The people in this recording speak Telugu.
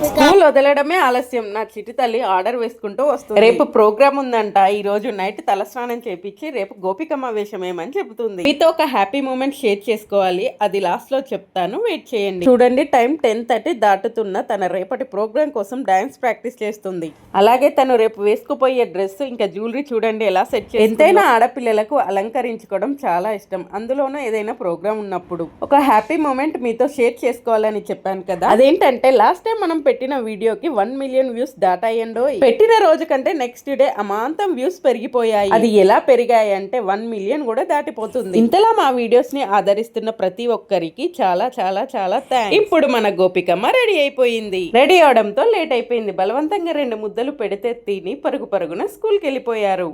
స్కూల్ వదలడమే ఆలస్యం. నా చిటి తల్లి ఆర్డర్ వేసుకుంటూ వస్తుంది. రేపు ప్రోగ్రామ్ ఉందంట. ఈ రోజు నైట్ తలస్నానం చేపించి రేపు గోపికమ్మ వేషమేమని చెబుతుంది. మీతో ఒక హ్యాపీ మూమెంట్ షేర్ చేసుకోవాలి, అది లాస్ట్ లో చెప్తాను, వెయిట్ చేయండి. చూడండి, టైం 10:30 దాటుతున్న తన రేపటి ప్రోగ్రామ్ కోసం డాన్స్ ప్రాక్టీస్ చేస్తుంది. అలాగే తను రేపు వేసుకుపోయే డ్రెస్ ఇంకా జ్యువెలరీ చూడండి ఎలా సెట్ చేసి. ఎంతైనా ఆడపిల్లలకు అలంకరించుకోవడం చాలా ఇష్టం, అందులోనూ ఏదైనా ప్రోగ్రామ్ ఉన్నప్పుడు. ఒక హ్యాపీ మూమెంట్ మీతో షేర్ చేసుకోవాలని చెప్పాను కదా. అదేంటంటే లాస్ట్ టైం మనం పెట్టిన వీడియోకి 1 మిలియన్ వ్యూస్ దాటాయండో. పెట్టిన రోజు కంటే నెక్స్ట్ డే అమాంతం వ్యూస్ పెరిగిపోయాయి. అది ఎలా పెరిగాయి అంటే 1 మిలియన్ కూడా దాటిపోతుంది. ఇంతలా మా వీడియోస్ ని ఆదరిస్తున్న ప్రతి ఒక్కరికి చాలా చాలా చాలా థాంక్స్. ఇప్పుడు మన గోపికమ్మ రెడీ అయిపోయింది. రెడీ అవడంతో లేట్ అయిపోయింది. బలవంతంగా 2 ముద్దలు పెడితే తిని పరుగు పరుగున స్కూల్కి వెళ్ళిపోయారు.